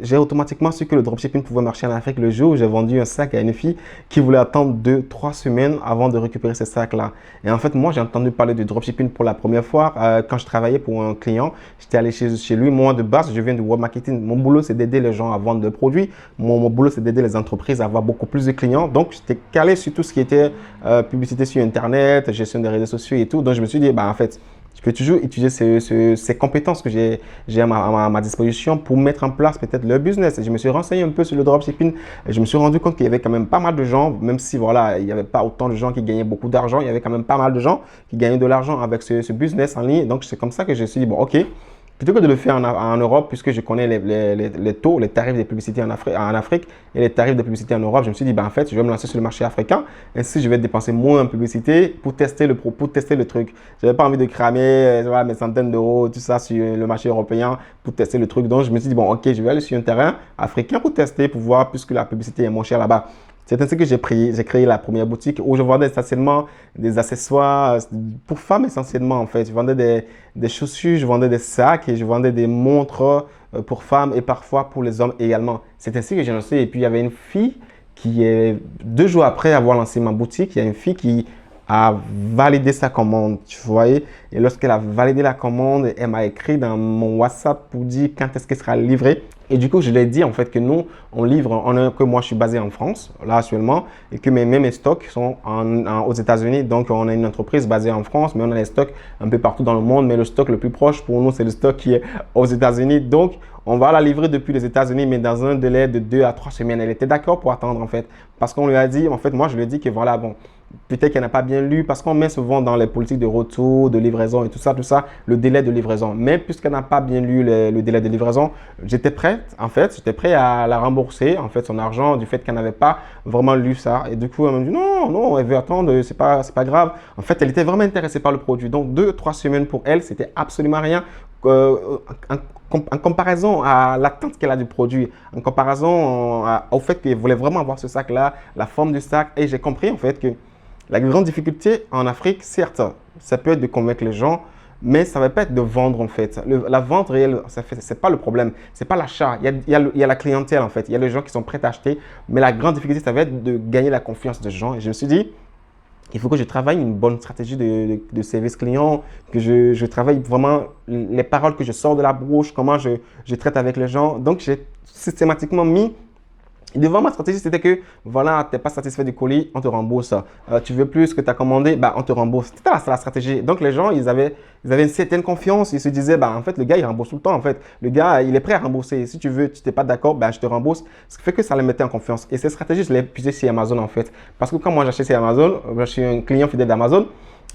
j'ai automatiquement su que le dropshipping pouvait marcher en Afrique le jour où j'ai vendu un sac à une fille qui voulait attendre 2, 3 semaines avant de récupérer ce sac-là. Et en fait, moi, j'ai entendu parler de dropshipping pour la première fois quand je travaillais pour un client. J'étais allé chez lui. Moi, de base, je viens du web marketing. Mon boulot, c'est d'aider les gens à vendre des produits. Mon boulot, c'est d'aider les entreprises à avoir beaucoup plus de clients. Donc, j'étais calé sur tout ce qui était publicité sur Internet, gestion des réseaux sociaux et tout. Donc, je me suis dit, bah, en fait, je peux toujours utiliser ces compétences que j'ai à ma disposition pour mettre en place peut-être leur business. Et je me suis renseigné un peu sur le dropshipping et je me suis rendu compte qu'il y avait quand même pas mal de gens, même si voilà, il n'y avait pas autant de gens qui gagnaient beaucoup d'argent, il y avait quand même pas mal de gens qui gagnaient de l'argent avec ce business en ligne. Donc, c'est comme ça que je me suis dit, bon, OK, plutôt que de le faire en Europe, puisque je connais les taux, les tarifs de publicité en Afrique et les tarifs de publicité en Europe, je me suis dit, ben, en fait, je vais me lancer sur le marché africain. Ainsi, je vais dépenser moins en publicité pour tester le truc. Je n'avais pas envie de cramer voilà, mes centaines d'euros, tout ça sur le marché européen pour tester le truc. Donc, je me suis dit, bon, OK, je vais aller sur un terrain africain pour tester, pour voir, puisque la publicité est moins chère là-bas. C'est ainsi que j'ai créé la première boutique où je vendais essentiellement des accessoires pour femmes essentiellement en fait. Je vendais des chaussures, je vendais des sacs et je vendais des montres pour femmes et parfois pour les hommes également. C'est ainsi que j'ai lancé. Et puis il y avait une fille qui est 2 jours après avoir lancé ma boutique, il y a une fille qui a validé sa commande, tu voyais. Et lorsqu'elle a validé la commande, elle m'a écrit dans mon WhatsApp pour dire quand est-ce qu'elle sera livrée. Et du coup, je lui ai dit en fait que nous, on livre, que moi je suis basé en France, là actuellement, et que mes stocks sont aux États-Unis. Donc, on a une entreprise basée en France, mais on a des stocks un peu partout dans le monde. Mais le stock le plus proche pour nous, c'est le stock qui est aux États-Unis. Donc, on va la livrer depuis les États-Unis, mais dans un délai de 2 à 3 semaines. Elle était d'accord pour attendre en fait, parce qu'on lui a dit, en fait, moi je lui ai dit que voilà, bon, peut-être qu'elle n'a pas bien lu, parce qu'on met souvent dans les politiques de retour, de livraison et tout ça, le délai de livraison. Mais puisqu'elle n'a pas bien lu le délai de livraison, j'étais prêt, en fait, j'étais prêt à la rembourser, en fait, son argent, du fait qu'elle n'avait pas vraiment lu ça. Et du coup, elle m'a dit, non, non, elle veut attendre, c'est pas grave. En fait, elle était vraiment intéressée par le produit. Donc, 2, 3 semaines pour elle, c'était absolument rien. En comparaison à l'attente qu'elle a du produit, en comparaison au fait qu'elle voulait vraiment avoir ce sac-là, la forme du sac. Et j'ai compris, en fait, que la grande difficulté en Afrique, certes, ça peut être de convaincre les gens, mais ça ne va pas être de vendre en fait. La vente réelle, ce n'est pas le problème, ce n'est pas l'achat. Il y a la clientèle en fait, il y a les gens qui sont prêts à acheter, mais la grande difficulté, ça va être de gagner la confiance des gens. Et je me suis dit, il faut que je travaille une bonne stratégie de service client, que je travaille vraiment les paroles que je sors de la bouche, comment je traite avec les gens. Donc, j'ai systématiquement mis devant ma stratégie, c'était que voilà, tu n'es pas satisfait du colis, on te rembourse. Tu veux plus que tu as commandé, bah, on te rembourse. C'était la stratégie. Donc les gens, ils avaient une certaine confiance. Ils se disaient, bah, en fait, le gars, il rembourse tout le temps. En fait, le gars, il est prêt à rembourser. Si tu veux, tu n'es pas d'accord, bah, je te rembourse. Ce qui fait que ça les mettait en confiance. Et cette stratégie, je l'ai puisée chez Amazon en fait. Parce que quand moi j'achète chez Amazon, je suis un client fidèle d'Amazon.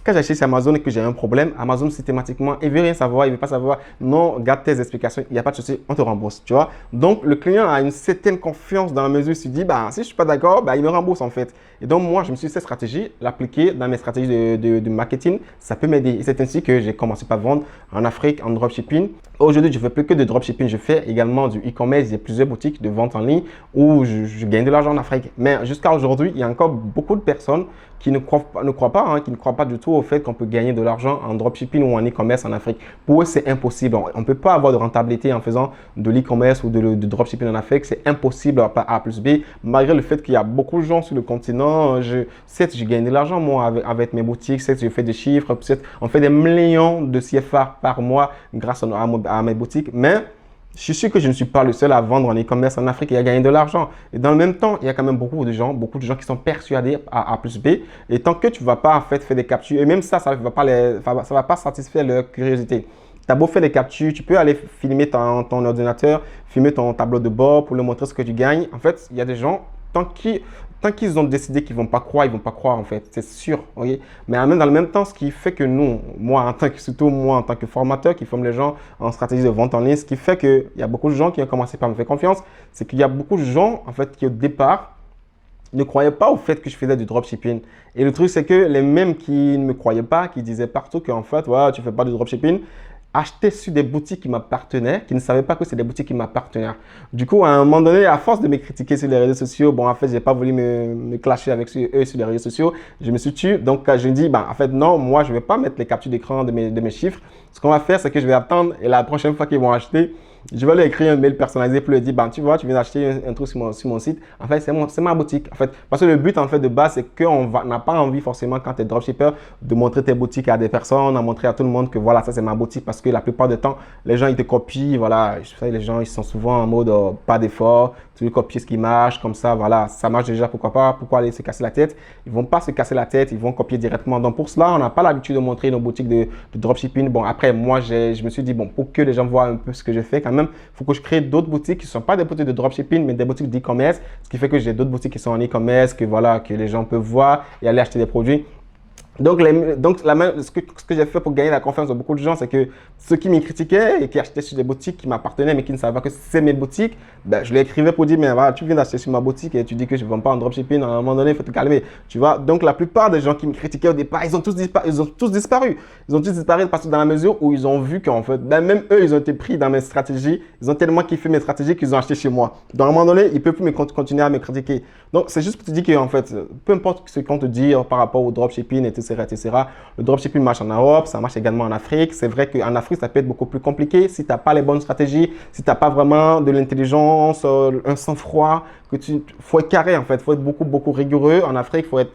Quand j'achète sur Amazon et que j'ai un problème, Amazon systématiquement, il ne veut rien savoir, il ne veut pas savoir. Non, garde tes explications, il n'y a pas de souci, on te rembourse, tu vois. Donc, le client a une certaine confiance dans la mesure où il se dit, bah, si je ne suis pas d'accord, bah, il me rembourse en fait. Et donc, moi, je me suis dit, cette stratégie, l'appliquer dans mes stratégies de marketing, ça peut m'aider. Et c'est ainsi que j'ai commencé par vendre en Afrique, en dropshipping. Aujourd'hui, je ne fais plus que de dropshipping, je fais également du e-commerce. Il y a plusieurs boutiques de vente en ligne où je gagne de l'argent en Afrique. Mais jusqu'à aujourd'hui, il y a encore beaucoup de personnes qui ne croient pas du tout au fait qu'on peut gagner de l'argent en dropshipping ou en e-commerce en Afrique. Pour eux, c'est impossible. On ne peut pas avoir de rentabilité en faisant de l'e-commerce ou de dropshipping en Afrique. C'est impossible par A plus B, malgré le fait qu'il y a beaucoup de gens sur le continent. Certes, je gagne de l'argent, moi, avec mes boutiques. Certes, je fais des chiffres. Certes, on fait des millions de CFA par mois grâce à mes boutiques. Mais je suis sûr que je ne suis pas le seul à vendre en e-commerce en Afrique et à gagner de l'argent. Et dans le même temps, il y a quand même beaucoup de gens qui sont persuadés à A plus B. Et tant que tu ne vas pas en fait faire des captures, et même ça ne va pas satisfaire leur curiosité. Tu as beau faire des captures, tu peux aller filmer ton ordinateur, filmer ton tableau de bord pour leur montrer ce que tu gagnes. En fait, il y a des gens, tant qu'ils ont décidé qu'ils ne vont pas croire, ils ne vont pas croire en fait, c'est sûr. Okay? Mais dans le même temps, ce qui fait que nous, surtout moi en tant que formateur qui forme les gens en stratégie de vente en ligne, ce qui fait qu'il y a beaucoup de gens qui ont commencé par me faire confiance, c'est qu'il y a beaucoup de gens en fait qui au départ ne croyaient pas au fait que je faisais du dropshipping. Et le truc, c'est que les mêmes qui ne me croyaient pas, qui disaient partout qu'en fait, ouais, tu ne fais pas de dropshipping, acheter sur des boutiques qui m'appartenaient, qui ne savaient pas que c'est des boutiques qui m'appartenaient. Du coup, à un moment donné, à force de me critiquer sur les réseaux sociaux, bon, en fait, je n'ai pas voulu me clasher avec eux sur les réseaux sociaux. Je me suis tué. Donc, je me dis, ben, en fait, non, moi, je ne vais pas mettre les captures d'écran de mes chiffres. Ce qu'on va faire, c'est que je vais attendre et la prochaine fois qu'ils vont acheter, Je vais lui écrire un mail personnalisé pour lui dire, ben, tu vois, tu viens d'acheter un truc sur mon site. En fait, c'est ma boutique. En fait, parce que le but, en fait, de base, c'est qu'on n'a pas envie forcément, quand tu es dropshipper, de montrer tes boutiques à des personnes, à montrer à tout le monde que voilà, ça, c'est ma boutique. Parce que la plupart du temps, les gens, ils te copient. Voilà, je sais, les gens, ils sont souvent en mode pas d'effort. Tu veux copier ce qui marche, comme ça, voilà, ça marche déjà, pourquoi pas, pourquoi aller se casser la tête? Ils vont pas se casser la tête, ils vont copier directement. Donc, pour cela, on n'a pas l'habitude de montrer nos boutiques de dropshipping. Bon, après, moi, je me suis dit, bon, pour que les gens voient un peu ce que je fais, quand même, il faut que je crée d'autres boutiques qui ne sont pas des boutiques de dropshipping, mais des boutiques d'e-commerce. Ce qui fait que j'ai d'autres boutiques qui sont en e-commerce, que voilà, que les gens peuvent voir et aller acheter des produits. Donc, ce que j'ai fait pour gagner la confiance de beaucoup de gens, c'est que ceux qui me critiquaient et qui achetaient sur des boutiques qui m'appartenaient, mais qui ne savaient pas que c'est mes boutiques, ben, je leur écrivais pour dire, mais voilà, tu viens d'acheter sur ma boutique et tu dis que je ne vends pas en dropshipping, à un moment donné, il faut te calmer. Tu vois, donc la plupart des gens qui me critiquaient au départ, ils ont tous disparu. Ils ont tous disparu parce que dans la mesure où ils ont vu qu'en fait, ben, même eux, ils ont été pris dans mes stratégies, ils ont tellement kiffé mes stratégies qu'ils ont acheté chez moi. Donc à un moment donné, ils ne peuvent plus continuer à me critiquer. Donc c'est juste pour te dire qu'en fait, peu importe ce qu'on te dit par rapport au dropshipping, etc. Le dropshipping marche en Europe, ça marche également en Afrique. C'est vrai qu'en Afrique, ça peut être beaucoup plus compliqué si tu n'as pas les bonnes stratégies, si tu n'as pas vraiment de l'intelligence, un sang-froid, faut être carré en fait, il faut être beaucoup rigoureux. En Afrique, il faut être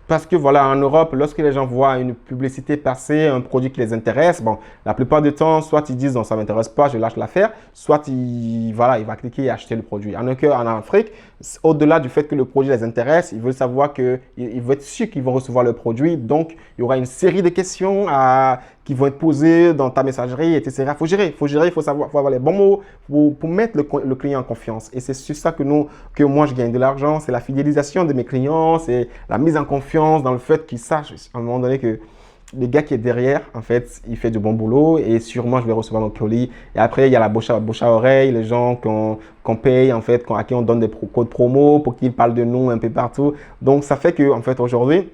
parce que voilà, en Europe, lorsque les gens voient une publicité passer, un produit qui les intéresse, bon, la plupart du temps, soit ils disent non, ça ne m'intéresse pas, je lâche l'affaire, soit il va cliquer et acheter le produit. En Afrique, au-delà du fait que le produit les intéresse, ils veulent savoir ils veulent être sûrs qu'ils vont recevoir le produit. Donc, il y aura une série de questions qui vont être posées dans ta messagerie, etc. Il faut gérer, il faut savoir, faut avoir les bons mots pour mettre le client en confiance. Et c'est sur ça que moi, je gagne de l'argent. C'est la fidélisation de mes clients, c'est la mise en confiance dans le fait qu'ils sachent à un moment donné que le gars qui est derrière, en fait, il fait du bon boulot et sûrement, je vais recevoir mon colis. Et après, il y a la bouche à oreille, les gens qu'on paye, en fait, à qui on donne des codes promo pour qu'ils parlent de nous un peu partout. Donc, ça fait que, en fait, aujourd'hui,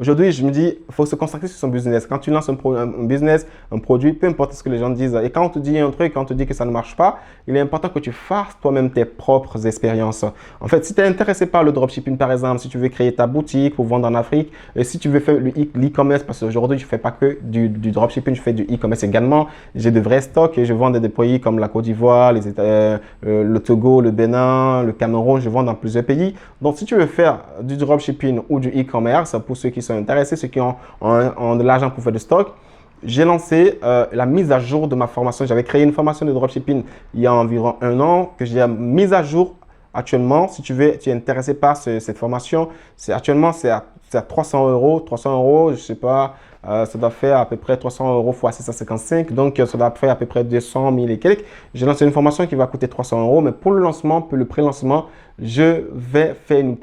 je me dis, il faut se concentrer sur son business. Quand tu lances un business, un produit, peu importe ce que les gens disent. Et quand on te dit un truc, quand on te dit que ça ne marche pas, il est important que tu fasses toi-même tes propres expériences. En fait, si tu es intéressé par le dropshipping, par exemple, si tu veux créer ta boutique pour vendre en Afrique, et si tu veux faire l'e-commerce, parce qu'aujourd'hui, je ne fais pas que du dropshipping, je fais du e-commerce également. J'ai de vrais stocks et je vends dans des pays comme la Côte d'Ivoire, le Togo, le Bénin, le Cameroun. Je vends dans plusieurs pays. Donc, si tu veux faire du dropshipping ou du e-commerce, pour ceux qui sont intéressés, ceux qui ont de l'argent pour faire du stock, j'ai lancé la mise à jour de ma formation. J'avais créé une formation de dropshipping il y a environ 1 an que j'ai mise à jour actuellement. Si tu es intéressé par cette formation, actuellement c'est à 300 euros. 300 euros, je ne sais pas, ça doit faire à peu près 300 euros fois 655. Donc, ça doit faire à peu près 200 000 et quelques. J'ai lancé une formation qui va coûter 300 euros. Mais pour le lancement, pour le pré-lancement, je vais faire une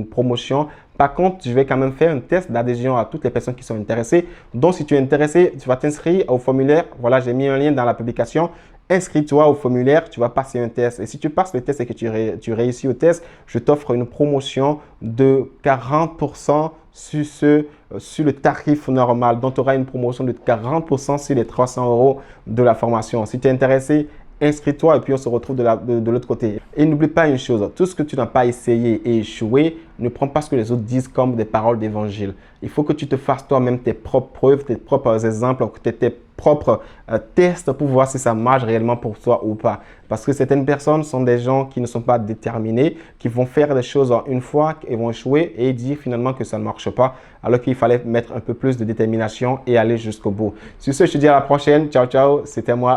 promotion. Par contre, je vais quand même faire un test d'adhésion à toutes les personnes qui sont intéressées. Donc, si tu es intéressé, tu vas t'inscrire au formulaire. Voilà, j'ai mis un lien dans la publication. Inscris-toi au formulaire, tu vas passer un test. Et si tu passes le test et que tu réussis au test, je t'offre une promotion de 40% sur le tarif normal. Donc, tu auras une promotion de 40% sur les 300 euros de la formation. Si tu es intéressé, inscris-toi et puis on se retrouve de l'autre côté. Et n'oublie pas une chose, tout ce que tu n'as pas essayé et échoué, ne prends pas ce que les autres disent comme des paroles d'évangile. Il faut que tu te fasses toi-même tes propres preuves, tes propres exemples, tes propres tests pour voir si ça marche réellement pour toi ou pas. Parce que certaines personnes sont des gens qui ne sont pas déterminés, qui vont faire des choses en une fois et vont échouer et dire finalement que ça ne marche pas, alors qu'il fallait mettre un peu plus de détermination et aller jusqu'au bout. Sur ce, je te dis à la prochaine. Ciao, ciao. C'était moi.